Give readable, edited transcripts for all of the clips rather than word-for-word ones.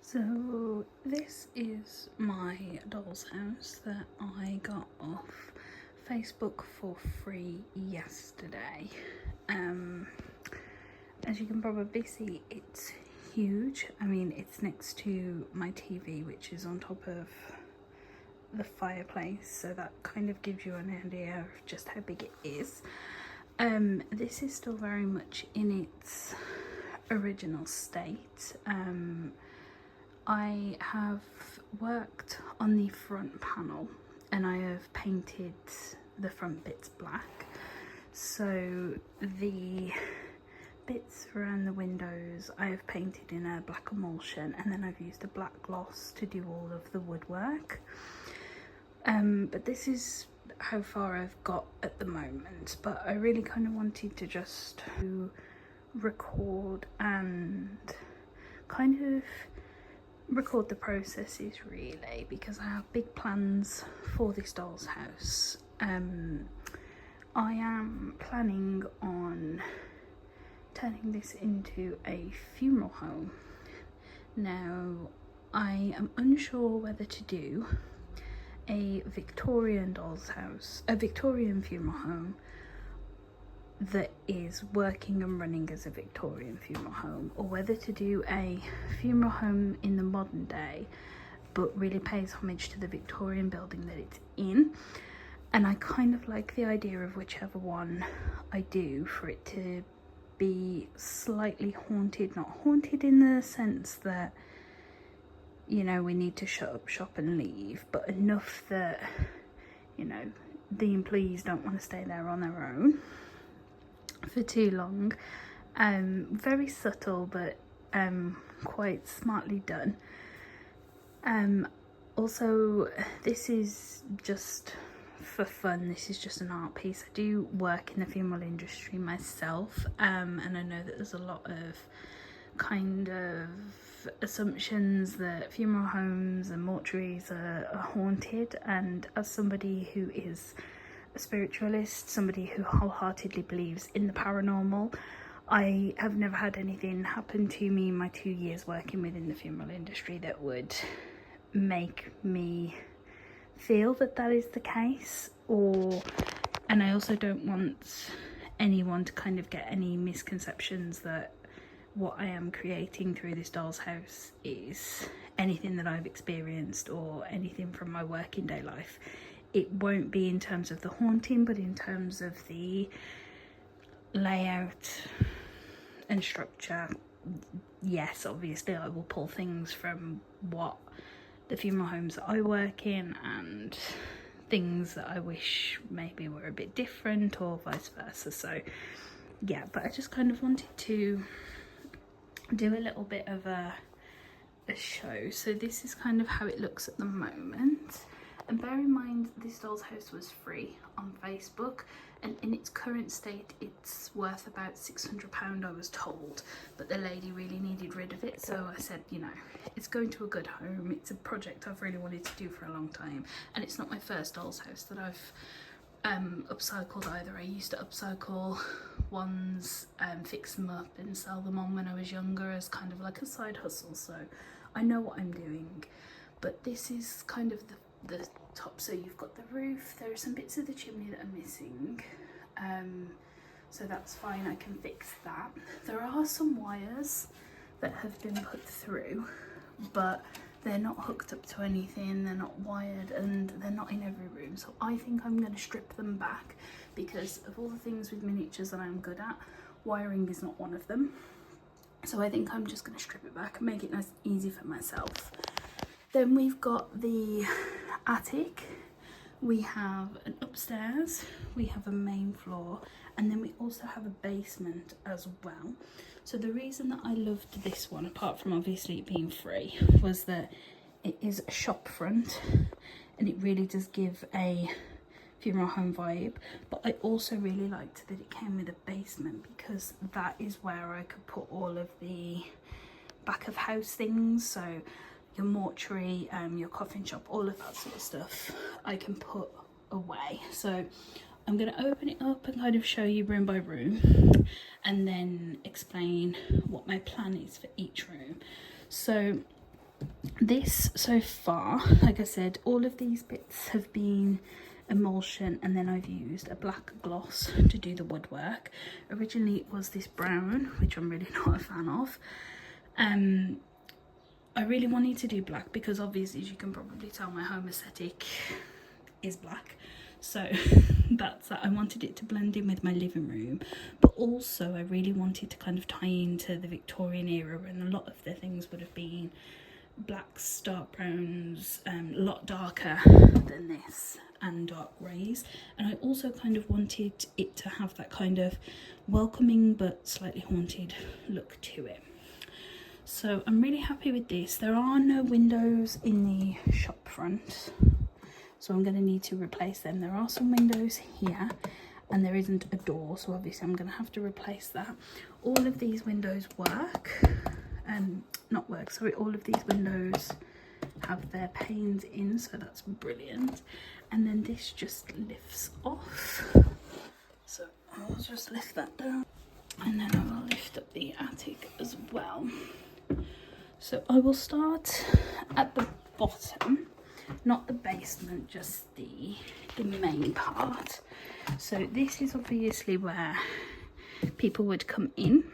So this is my doll's house that I got off Facebook for free yesterday. As you can probably see, it's huge. I mean, it's next to my TV, which is on top of the fireplace, so that kind of gives you an idea of just how big it is. This is still very much in its original state. I have worked on the front panel and I have painted the front bits black, so the bits around the windows I have painted in a black emulsion, and then I've used a black gloss to do all of the woodwork. But this is how far I've got at the moment, but I really kind of wanted to just record and kind of record the processes really, because I have big plans for this doll's house. I am planning on turning this into a funeral home. Now, I am unsure whether to do a Victorian doll's house, a Victorian funeral home that is working and running as a Victorian funeral home, or whether to do a funeral home in the modern day but really pays homage to the Victorian building that it's in. And I kind of like the idea of whichever one I do, for it to be slightly haunted, not haunted in the sense that, you know, we need to shut up shop and leave, but enough that, you know, the employees don't want to stay there on their own for too long. Very subtle, but quite smartly done. Also, this is just for fun. This is just an art piece. I do work in the funeral industry myself, and I know that there's a lot of kind of assumptions that funeral homes and mortuaries are haunted, and as somebody who is a spiritualist, somebody who wholeheartedly believes in the paranormal, I have never had anything happen to me in my 2 years working within the funeral industry that would make me feel that that is the case. And I also don't want anyone to kind of get any misconceptions that what I am creating through this doll's house is anything that I've experienced or anything from my working day life. It won't be in terms of the haunting, but in terms of the layout and structure. Yes, obviously I will pull things from what the funeral homes that I work in, and things that I wish maybe were a bit different, or vice versa. So yeah, but I just kind of wanted to do a little bit of a show. So this is kind of how it looks at the moment. And bear in mind, this doll's house was free on Facebook, and in its current state it's worth about £600, I was told, but the lady really needed rid of it, so I said, you know, it's going to a good home. It's a project I've really wanted to do for a long time, and it's not my first doll's house that I've upcycled either. I used to upcycle ones, fix them up and sell them on when I was younger as kind of like a side hustle, so I know what I'm doing. But this is kind of the top. So you've got the roof, there are some bits of the chimney that are missing, so that's fine, I can fix that. There are some wires that have been put through, but they're not hooked up to anything, they're not wired, and they're not in every room. So I think I'm going to strip them back, because of all the things with miniatures that I'm good at, wiring is not one of them. So I think I'm just going to strip it back and make it nice and easy for myself. Then we've got the attic, we have an upstairs, we have a main floor, and then we also have a basement as well. So the reason that I loved this one, apart from obviously it being free, was that it is a shop front and it really does give a funeral home vibe. But I also really liked that it came with a basement, because that is where I could put all of the back of house things, so your mortuary, your coffin shop, all of that sort of stuff I can put away. So I'm going to open it up and kind of show you room by room, and then explain what my plan is for each room. So This so far, like I said, all of these bits have been emulsion, and then I've used a black gloss to do the woodwork. Originally it was this brown, which I'm really not a fan of. I really wanted to do black because obviously, as you can probably tell, my home aesthetic is black. So that's that. I wanted it to blend in with my living room, but also I really wanted to kind of tie into the Victorian era, and a lot of the things would have been blacks, dark browns, a lot darker than this, and dark greys. And I also kind of wanted it to have that kind of welcoming but slightly haunted look to it. So I'm really happy with this. There are no windows in the shop front, so I'm going to need to replace them. There are some windows here, and there isn't a door, so obviously I'm going to have to replace that. All of these windows work, all of these windows have their panes in, so that's brilliant. And then this just lifts off, so I'll just lift that down, and then I will lift up the attic as well. So I will start at the bottom, not the basement, just the main part. So this is obviously where people would come in,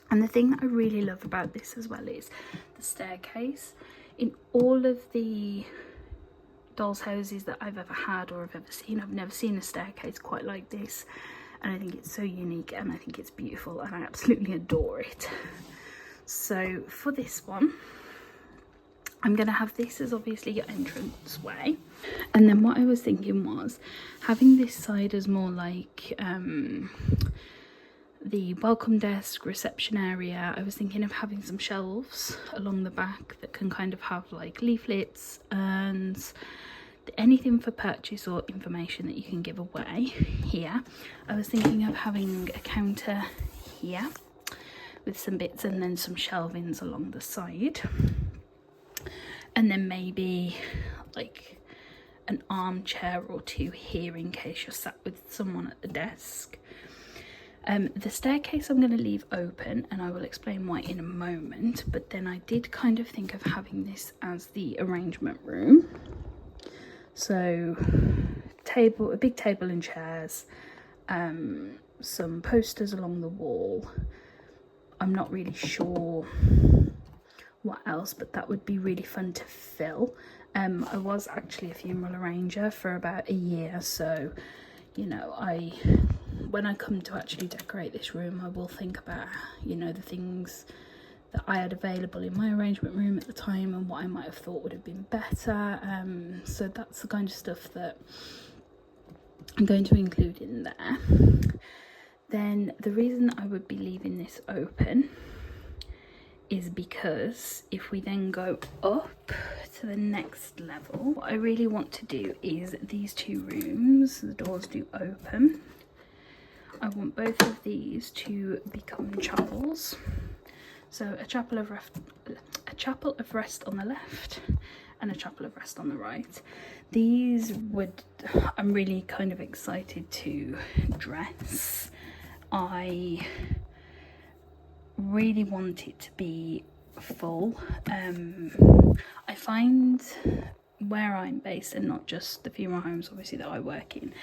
and the thing that I really love about this as well is the staircase. In all of the dolls houses that I've ever had or I've ever seen, I've never seen a staircase quite like this, and I think it's so unique, and I think it's beautiful, and I absolutely adore it. So for this one, I'm going to have this as obviously your entrance way, and then what I was thinking was having this side as more like the welcome desk, reception area. I was thinking of having some shelves along the back that can kind of have like leaflets and anything for purchase or information that you can give away here. I was thinking of having a counter here with some bits, and then some shelvings along the side, and then maybe like an armchair or two here in case you're sat with someone at the desk. The staircase I'm going to leave open, and I will explain why in a moment, but then I did kind of think of having this as the arrangement room. So a big table and chairs, some posters along the wall. I'm not really sure what else, but that would be really fun to fill. I was actually a funeral arranger for about a year, so you know, when I come to actually decorate this room, I will think about, you know, the things that I had available in my arrangement room at the time and what I might have thought would have been better. So that's the kind of stuff that I'm going to include in there. Then the reason I would be leaving this open is because if we then go up to the next level, what I really want to do is these two rooms, the doors do open. I want both of these to become chapels. So a chapel of rest on the left and a chapel of rest on the right. I'm really kind of excited to dress. I really want it to be full. I find where I'm based, and not just the funeral homes obviously that I work in,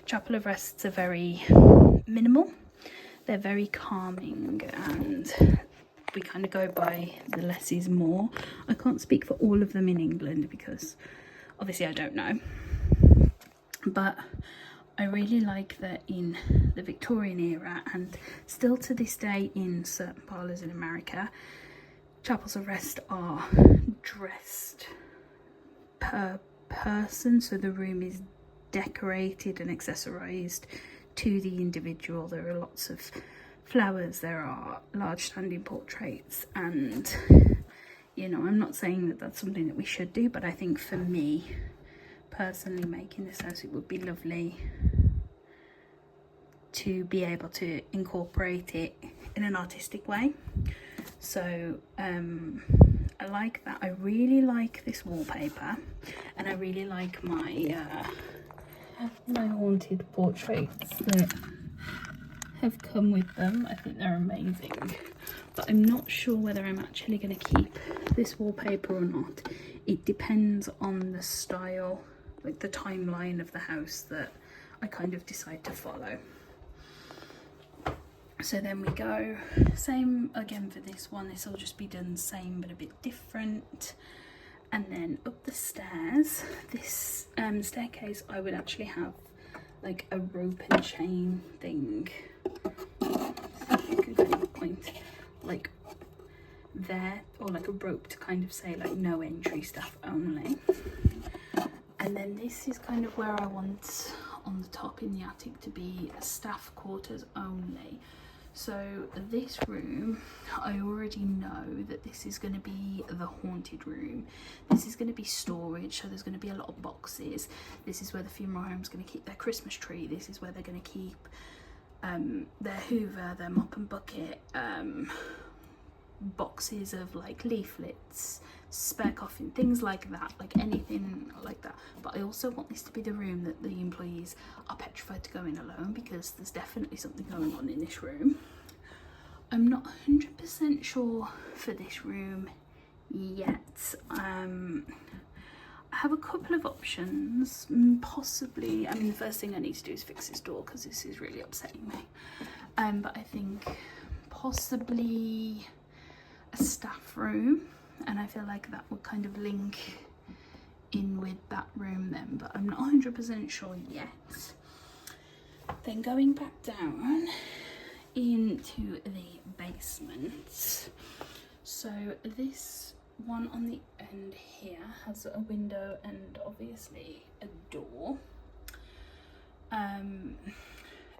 chapel of rests are very minimal. They're very calming, and we kind of go by the less is more. I can't speak for all of them in England because obviously I don't know, but I really like that in the Victorian era, and still to this day in certain parlours in America, chapels of rest are dressed per person, so the room is decorated and accessorized to the individual. There are lots of flowers, there are large standing portraits, and you know, I'm not saying that that's something that we should do, but I think for me personally, making this house, it would be lovely to be able to incorporate it in an artistic way. So I like that. I really like this wallpaper, and I really like my haunted portraits that have come with them. I think they're amazing, but I'm not sure whether I'm actually going to keep this wallpaper or not. It depends on the style, like the timeline of the house that I kind of decide to follow. So then we go, same again for this one. This will just be done same but a bit different. And then up the stairs, this staircase, I would actually have like a rope and chain thing. Good point. Like there, or like a rope to kind of say like no entry, staff only. And then this is kind of where I want on the top in the attic to be staff quarters only. So this room, I already know that this is going to be the haunted room. This is going to be storage, so there's going to be a lot of boxes. This is where the funeral home's going to keep their Christmas tree. This is where they're going to keep their Hoover, their mop and bucket, boxes of like leaflets, spare coffin, things like that, like anything like that. But I also want this to be the room that the employees are petrified to go in alone, because there's definitely something going on in this room. I'm not 100% sure for this room yet. I have a couple of options, possibly. I mean, the first thing I need to do is fix this door because this is really upsetting me. But I think possibly a staff room, and I feel like that would kind of link in with that room then, but I'm not 100% sure yet. Then going back down into the basement, so this one on the end here has a window and obviously a door.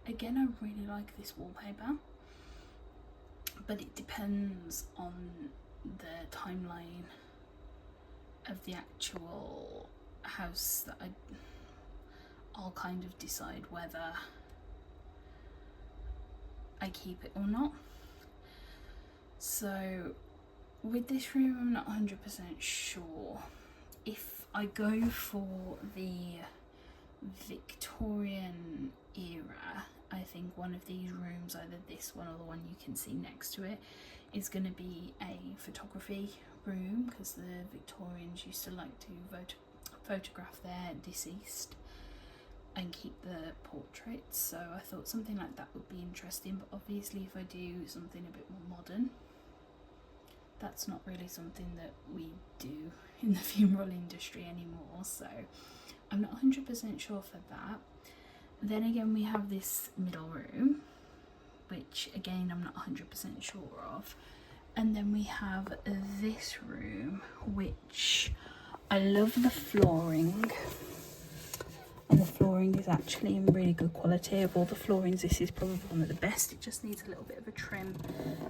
Again, I really like this wallpaper, but it depends on the timeline of the actual house that I'll kind of decide whether I keep it or not. So with this room, I'm not 100% sure. If I go for the Victorian era, I think one of these rooms, either this one or the one you can see next to it, is going to be a photography room, because the Victorians used to like to photograph their deceased and keep the portraits. So I thought something like that would be interesting, but obviously if I do something a bit more modern, that's not really something that we do in the funeral industry anymore, so I'm not 100% sure for that. Then again, we have this middle room, which again I'm not 100% sure of. And then we have this room, which I love the flooring, and the flooring is actually in really good quality. Of all the floorings, this is probably one of the best. It just needs a little bit of a trim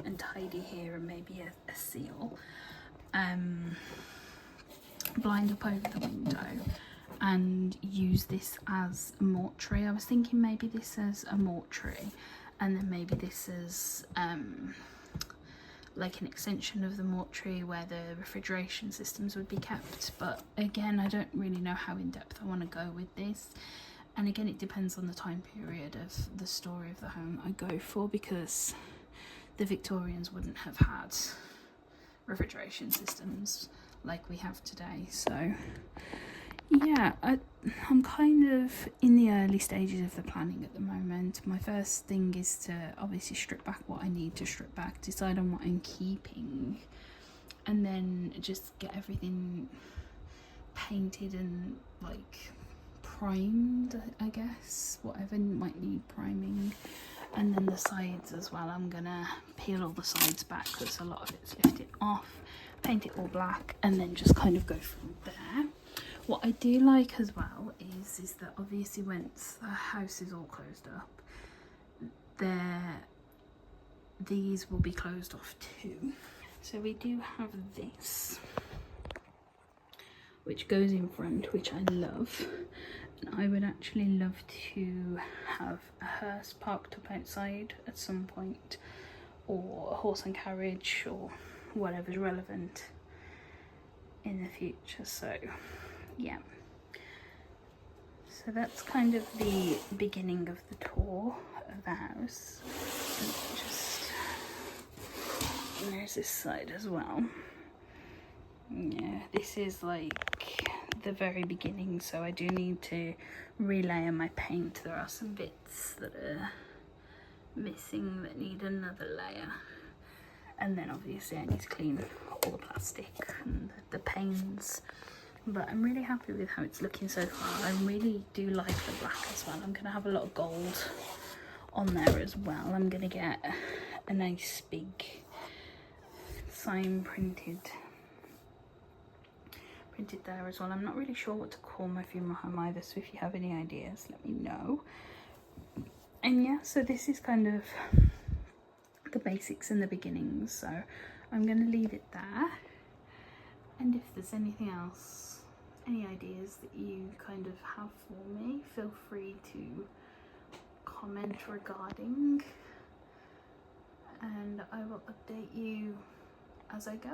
and tidy here, and maybe a seal. Blind up over the window and use this as a mortuary. I was thinking maybe this as a mortuary, and then maybe this as like an extension of the mortuary where the refrigeration systems would be kept. But again, I don't really know how in depth I want to go with this, and again it depends on the time period of the story of the home I go for, because the Victorians wouldn't have had refrigeration systems like we have today. So yeah, I'm kind of in the early stages of the planning at the moment. My first thing is to obviously strip back what I need to strip back, decide on what I'm keeping, and then just get everything painted and like primed, I guess, whatever might need priming. And then the sides as well, I'm gonna peel all the sides back because a lot of it's lifted off, paint it all black, and then just kind of go from there. What I do like as well is that obviously once the house is all closed up, these will be closed off too. So we do have this, which goes in front, which I love. And I would actually love to have a hearse parked up outside at some point, or a horse and carriage, or whatever's relevant in the future. So yeah, so So that's kind of the beginning of the tour of the house. And just, there's this side as well. Yeah, this is like the very beginning, so I do need to relayer my paint. There are some bits that are missing that need another layer. And then obviously I need to clean all the plastic and the panes. But I'm really happy with how it's looking so far. I really do like the black as well. I'm gonna have a lot of gold on there as well. I'm gonna get a nice big sign printed there as well. I'm not really sure what to call my funeral home either, so if you have any ideas, let me know. And yeah, so this is kind of the basics and the beginnings, so I'm going to leave it there. And if there's anything else, any ideas that you kind of have for me, feel free to comment regarding, and I will update you as I go.